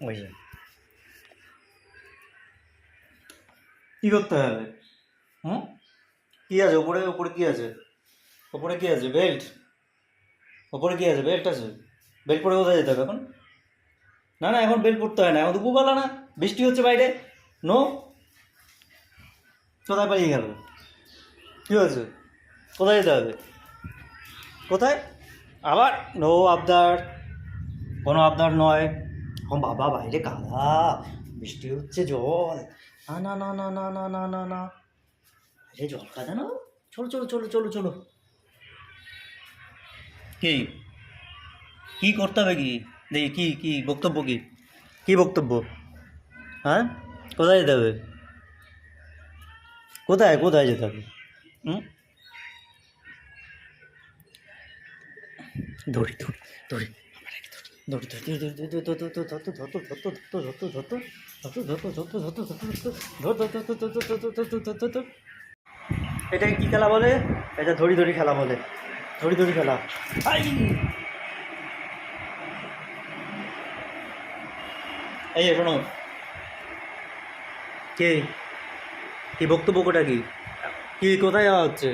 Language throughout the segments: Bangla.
ওই যে কী করতে হবে? হুম, কী আছে ওপরে? ওপরে কী আছে? ওপরে কী আছে? বেল্ট? ওপরে কী আছে? বেল্ট আছে। বেল্ট পরে কোথায় যেতে হবে এখন? না না, এখন বেল্ট পরতে হয় না, এখন দুপুরবেলা না, বৃষ্টি হচ্ছে বাইরে। নো, কোথায় পালিয়ে গেল? কী হয়েছে? কোথায় যেতে হবে? কোথায়? আবার নো আবদার, কোনো আবদার নয়। এখন বাবা বাইরে কাদা, বৃষ্টি হচ্ছে, জল। না না না না না না না না না, বাইরে জল কাদা না। চলো চলো চলো চলো চলো। কি কি করতে হবে? কি দেখি, কি কি বক্তব্য? কি কি বক্তব্য? হ্যাঁ, কোথায় যেতে হবে? কোথায় কোথায় যেতে হবে? হুম, দড়ি দড়ি দড়ি দড়ি দড়ি। এটাকে কি খেলা বলে? এটা ধরি ধরি খেলা বলে, ধরি ধরি খেলা। আই, এই যে শোনো, কে কি বক্তব্য? কোটা কি কি কোথায় যাওয়া হচ্ছে?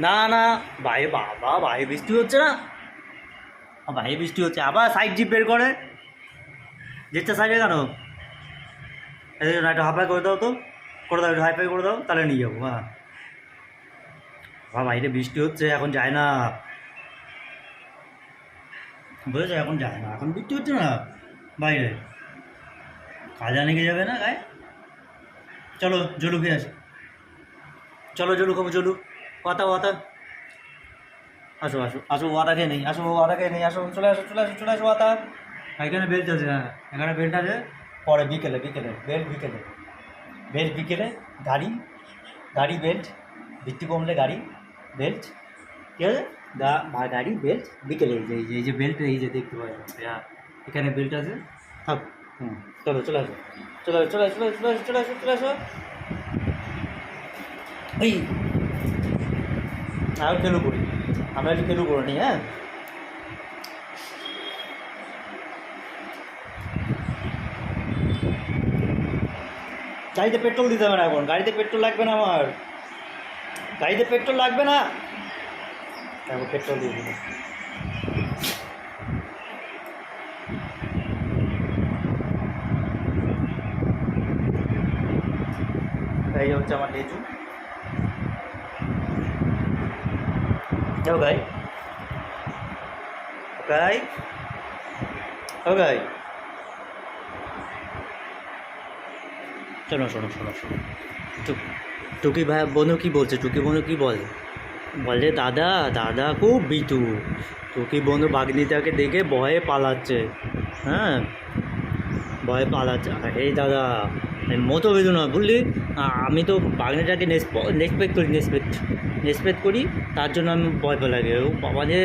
না না, বাইরে বাবা, বাইরে বৃষ্টি হচ্ছে না, বাইরে বৃষ্টি হচ্ছে, আবার সাইড জিপ বের করে যেটা সাইডে কেন? না, একটু হাফাই করে দাও তো, করে দাও, একটু হাইফাই করে দাও, তাহলে নিয়ে যাবো। হ্যাঁ, বাবা বাইরে বৃষ্টি হচ্ছে, এখন যায় না, বুঝেছো? এখন যায় না, এখন বৃষ্টি হচ্ছে না বাইরে, কাজা লেগে যাবে না গায়ে। চলো জলু খেয়ে আসো, চলো জলু খাবো, জলু। ওয়াতা ওয়াতা, আসো আসো আসো, ওয়াতা খেয়ে নেই, আসো ওয়াতা খেয়ে নেই, আসো, চলে আসো চলে আসো চলে আসো, ওয়াতা। এখানে বেল্ট আছে, হ্যাঁ এখানে বেল্ট আছে। পরে বিকেলে, বিকেলে বেল্ট, বিকেলে বেল্ট, বিকেলে গাড়ি, গাড়ি বেল্ট, বৃষ্টি কমলে গাড়ি বেল্ট, ঠিক আছে? গাড়ি বেল্ট বিকেলে, এই যে বেল্ট, এই যে দেখতে পাওয়া যাচ্ছে, হ্যাঁ এখানে বেল্ট আছে। থাক, হুম, চলো চলে আসো, চলে আসো চলে আসো চলে আসো চলে আসো চলে আসো। এই আর খেলু করি, আমরা একটু খেলু করে নিই। হ্যাঁ, গাড়িতে পেট্রোল দিতে হবে না এখন, গাড়িতে পেট্রোল লাগবে না আমার, গাড়িতে পেট্রোল লাগবে না, তারপর পেট্রোল দিয়ে দিবে। এই হচ্ছে আমার লেজু। ও গাই, গাই, ও গাই, শোনো শোনো শোনো শোনো, টুকি ভাই বোনু কি বলছে? টুকি বোনু কি বলে? বলে দাদা, দাদা খুব বিটু। টুকি বোনু বাগনিটাকে দেখে ভয়ে পালাচ্ছে। হ্যাঁ, ভয়ে পালাচ্ছে। এই দাদা, মতো বেঁধু না, বুঝলি? আমি তো বাগনিটাকে নেসপেক্ট করি, নেসপেক্ট করি, তার জন্য আমি ভয় পেয়ে লাগে। ও বাবা যে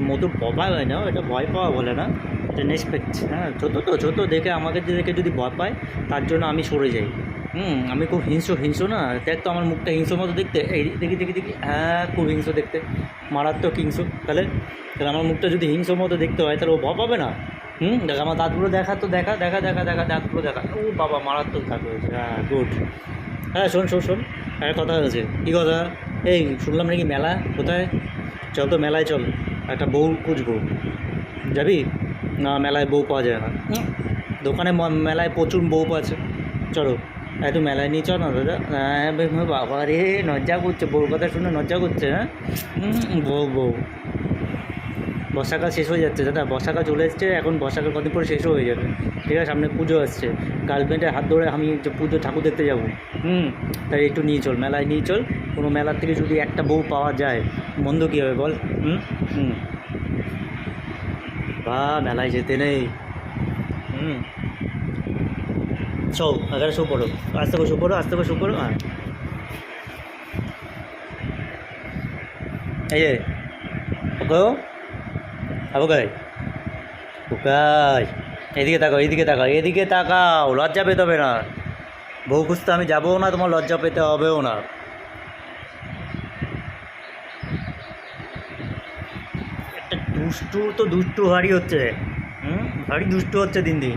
মতো ভয় হয় না, এটা ভয় পাওয়া বলে না, এটা নেসপেক্ট। হ্যাঁ, ছোটো তো, ছোটো দেখে আমাকে দেখে যদি ভয় পায়, তার জন্য আমি সরে যাই। আমি খুব হিংস্র, হিংস্র না, দেখ তো আমার মুখটা হিংস্র মতো দেখতে, এই দেখি দেখি দেখি, হ্যাঁ খুব হিংস্র দেখতে, মারাত্মক হিংস্র। তাহলে তাহলে আমার মুখটা যদি হিংস্র মতো দেখতে হয়, তাহলে ও ভয় পাবে না? দেখ আমার দাঁতগুলো দেখা, তো দেখা দেখা দেখা দেখা দাঁতগুলো দেখা, ও বাবা মারাত্মক দাঁত হয়েছে। হ্যাঁ গুড। হ্যাঁ শোন শোন শোন, একটা কথা হয়েছে। কী কথা? এই শুনলাম নাকি মেলা, কোথায়? চল তো মেলায় চল, একটা বউ খুঁজবো, যাবি? না, মেলায় বউ পাওয়া যায় না। দোকানে মেলায় প্রচুর বউ আছে, চলো একটু মেলায় নিয়ে চল না দাদা। হ্যাঁ বাবা রে, লজ্জা করছে, বউর কথা শুনে লজ্জা করছে। হ্যাঁ, বউ বউ, বর্ষাকাল শেষ হয়ে যাচ্ছে দাদা, বর্ষাকাল চলে এসছে, এখন বর্ষাকাল কদিন পরে শেষও হয়ে যাবে, ঠিক আছে? সামনে পুজো আসছে, গার্লফ্রেন্ডের হাত ধরে আমি পুজো ঠাকুর দেখতে যাবো। তাই একটু নিয়ে চল, মেলায় নিয়ে চল। কোনো মেলার থেকে যদি একটা বউ পাওয়া যায়, মন্দ কী হবে বল? হুম হুম, বা মেলায় যেতে নেই। শো, এখানে শো পড়ো, আস্তে করে শো পড়ো, আস্তে করে শো পড়ো। হ্যাঁ, এই যে ওকে, ওকে ওকাই, এদিকে তাকাও, এদিকে তাকাও, এদিকে তাকাও, লজ্জা পেতে হবে না। বউ খুঁজতে আমি যাবও না, তোমার লজ্জা পেতে হবেও না। একটা দুষ্টু তো দুষ্টু ভারী হচ্ছে, ভারী দুষ্টু হচ্ছে দিন দিন।